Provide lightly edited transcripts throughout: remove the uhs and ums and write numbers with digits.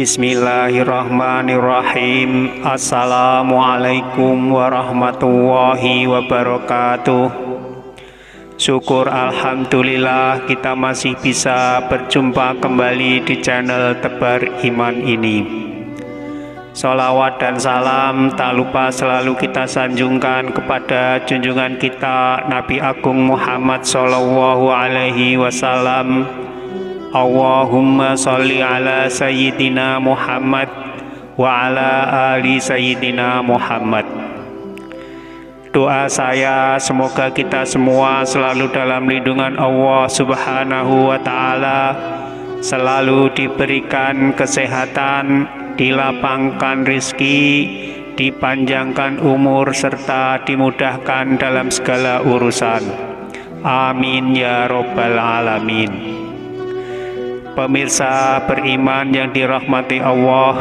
Bismillahirrahmanirrahim. Assalamualaikum warahmatullahi wabarakatuh. Syukur alhamdulillah kita masih bisa berjumpa kembali di channel Tebar Iman ini. Sholawat dan salam tak lupa selalu kita sanjungkan kepada junjungan kita Nabi Agung Muhammad Sallallahu Alaihi Wasallam. Allahumma sholli ala Sayyidina Muhammad wa ala ali Sayyidina Muhammad. Doa saya semoga kita semua selalu dalam lindungan Allah Subhanahu wa Ta'ala, selalu diberikan kesehatan, dilapangkan rizki, dipanjangkan umur, serta dimudahkan dalam segala urusan. Amin ya Rabbal Alamin. Pemirsa beriman yang dirahmati Allah,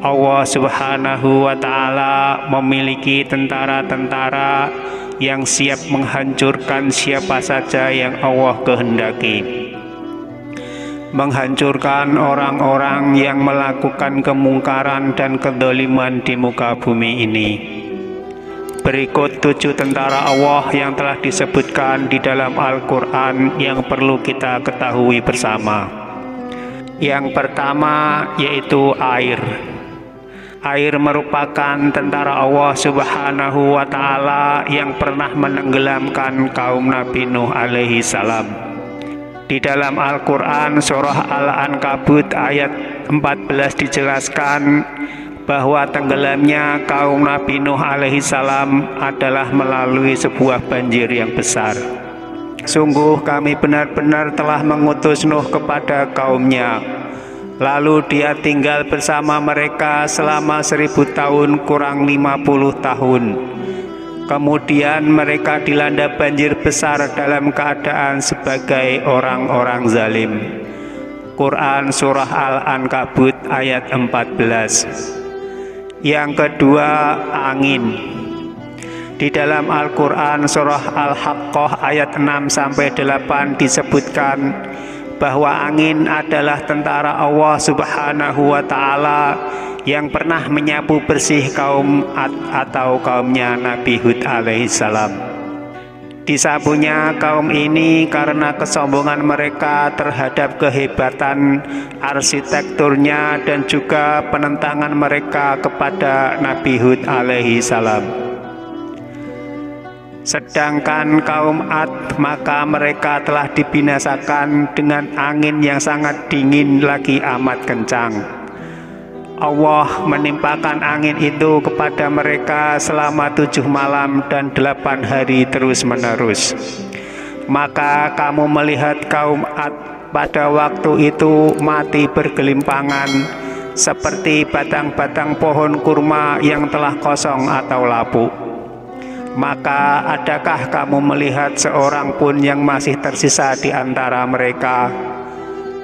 Allah Subhanahu wa Ta'ala memiliki tentara-tentara yang siap menghancurkan siapa saja yang Allah kehendaki, menghancurkan orang-orang yang melakukan kemungkaran dan kedoliman di muka bumi ini. Berikut 7 tentara Allah yang telah disebutkan di dalam Al-Quran yang perlu kita ketahui bersama. Yang pertama yaitu air. Air merupakan tentara Allah Subhanahu wa Ta'ala yang pernah menenggelamkan kaum Nabi Nuh alaihi salam. Di dalam Al-Quran surah Al-Ankabut ayat 14 dijelaskan bahwa tenggelamnya kaum Nabi Nuh alaihi salam adalah melalui sebuah banjir yang besar. Sungguh kami benar-benar telah mengutus Nuh kepada kaumnya, lalu dia tinggal bersama mereka selama 1000 tahun kurang 50 tahun. Kemudian mereka dilanda banjir besar dalam keadaan sebagai orang-orang zalim. Quran surah Al-Ankabut ayat 14. Yang kedua, angin. Di dalam Al-Quran surah Al-Haqqah ayat 6-8 disebutkan bahwa angin adalah tentara Allah Subhanahu wa Ta'ala yang pernah menyapu bersih kaum Ad atau kaumnya Nabi Hud alaihi salam. Disapunya kaum ini karena kesombongan mereka terhadap kehebatan arsitekturnya dan juga penentangan mereka kepada Nabi Hud alaihi salam. Sedangkan kaum Ad, maka mereka telah dibinasakan dengan angin yang sangat dingin lagi amat kencang. Allah menimpakan angin itu kepada mereka selama 7 malam dan 8 hari terus-menerus. Maka kamu melihat kaum Ad pada waktu itu mati bergelimpangan seperti batang-batang pohon kurma yang telah kosong atau lapuk. Maka adakah kamu melihat seorang pun yang masih tersisa di antara mereka?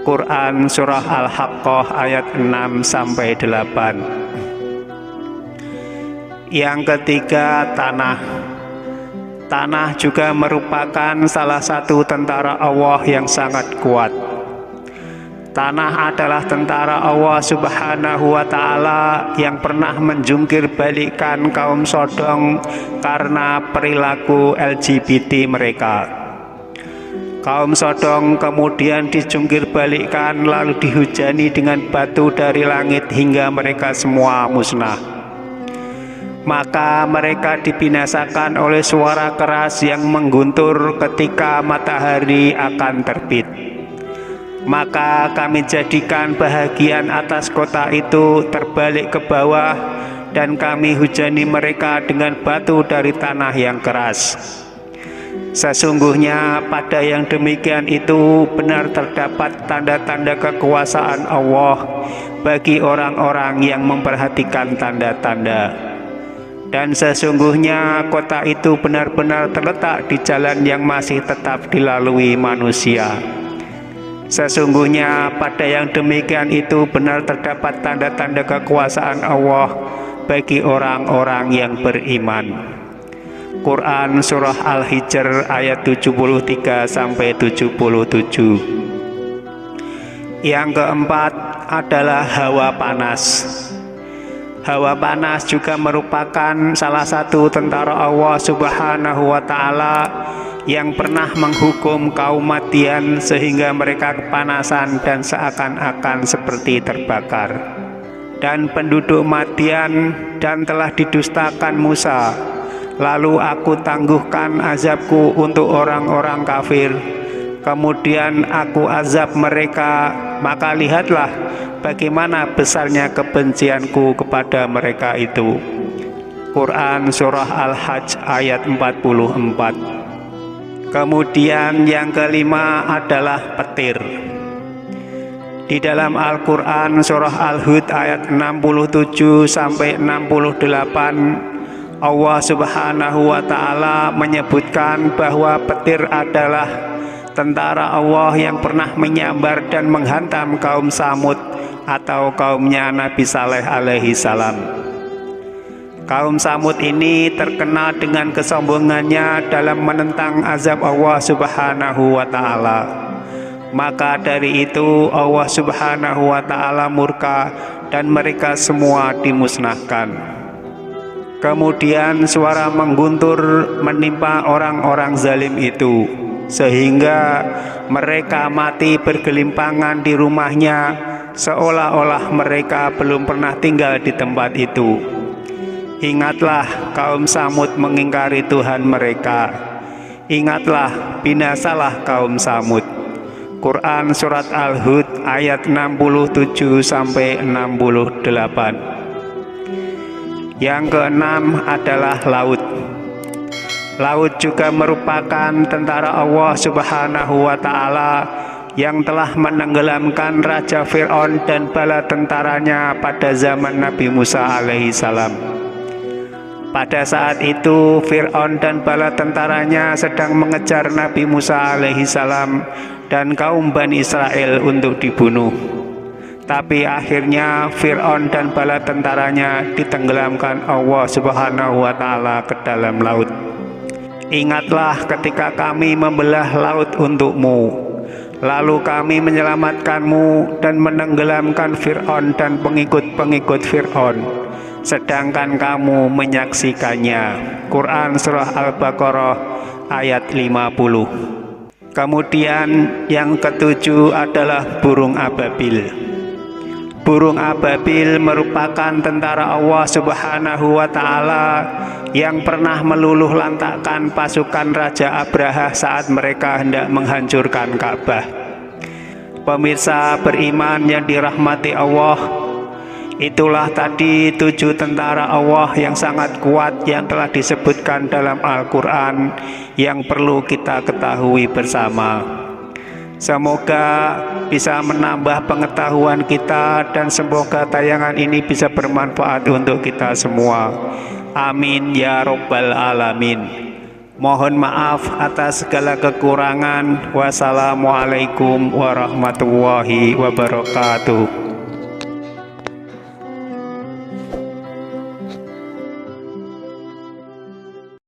Quran surah Al-Haqqah ayat 6-8. Yang ketiga, tanah. Tanah juga merupakan salah satu tentara Allah yang sangat kuat. Tanah adalah tentara Allah Subhanahu wa Ta'ala yang pernah menjungkir balikkan kaum Sodom karena perilaku LGBT mereka. Kaum Sodom kemudian dijungkir balikkan lalu dihujani dengan batu dari langit hingga mereka semua musnah. Maka mereka dibinasakan oleh suara keras yang mengguntur ketika matahari akan terbit. Maka kami jadikan bahagian atas kota itu terbalik ke bawah dan kami hujani mereka dengan batu dari tanah yang keras. Sesungguhnya pada yang demikian itu benar terdapat tanda-tanda kekuasaan Allah bagi orang-orang yang memperhatikan tanda-tanda. Dan sesungguhnya kota itu benar-benar terletak di jalan yang masih tetap dilalui manusia. Sesungguhnya pada yang demikian itu benar terdapat tanda-tanda kekuasaan Allah bagi orang-orang yang beriman. Quran surah Al-Hijr ayat 73-77. Yang keempat, adalah hawa panas. Hawa panas juga merupakan salah satu tentara Allah Subhanahu wa Ta'ala yang pernah menghukum kaum Madian sehingga mereka kepanasan dan seakan-akan seperti terbakar. Dan penduduk Madian dan telah didustakan Musa. Lalu aku tangguhkan azabku untuk orang-orang kafir. Kemudian aku azab mereka, maka lihatlah bagaimana besarnya kebencianku kepada mereka itu. Quran Surah Al-Hajj ayat 44. Kemudian yang kelima adalah petir. Di dalam Al-Quran Surah Al-Hud ayat 67-68, Allah Subhanahu wa Ta'ala menyebutkan bahwa petir adalah tentara Allah yang pernah menyambar dan menghantam kaum Samud atau kaumnya Nabi Saleh alaihi salam. Kaum Samud ini terkenal dengan kesombongannya dalam menentang azab Allah Subhanahu wa Ta'ala. Maka dari itu Allah Subhanahu wa Ta'ala murka dan mereka semua dimusnahkan. Kemudian suara mengguntur menimpa orang-orang zalim itu, sehingga mereka mati bergelimpangan di rumahnya, seolah-olah mereka belum pernah tinggal di tempat itu. Ingatlah kaum Samud mengingkari Tuhan mereka. Ingatlah binasalah kaum Samud. Quran Surat Al-Hud ayat 67-68. Yang keenam adalah laut. Laut juga merupakan tentara Allah Subhanahu wa Ta'ala yang telah menenggelamkan Raja Fir'aun dan bala tentaranya pada zaman Nabi Musa alaihi salam. Pada saat itu Fir'aun dan bala tentaranya sedang mengejar Nabi Musa alaihi salam dan kaum Bani Israel untuk dibunuh. Tapi akhirnya Fir'aun dan bala tentaranya ditenggelamkan Allah Subhanahu wa Ta'ala ke dalam laut. Ingatlah ketika kami membelah laut untukmu, lalu kami menyelamatkanmu dan menenggelamkan Fir'aun dan pengikut-pengikut Fir'aun, sedangkan kamu menyaksikannya. Quran Surah Al-Baqarah ayat 50. Kemudian yang ketujuh adalah burung ababil. Burung ababil merupakan tentara Allah Subhanahu wa Ta'ala yang pernah meluluh lantakkan pasukan Raja Abraha saat mereka hendak menghancurkan Ka'bah. Pemirsa beriman yang dirahmati Allah, itulah tadi 7 tentara Allah yang sangat kuat yang telah disebutkan dalam Al-Quran yang perlu kita ketahui bersama. Semoga bisa menambah pengetahuan kita dan semoga tayangan ini bisa bermanfaat untuk kita semua. Amin ya Rabbal Alamin. Mohon maaf atas segala kekurangan. Wassalamualaikum warahmatullahi wabarakatuh.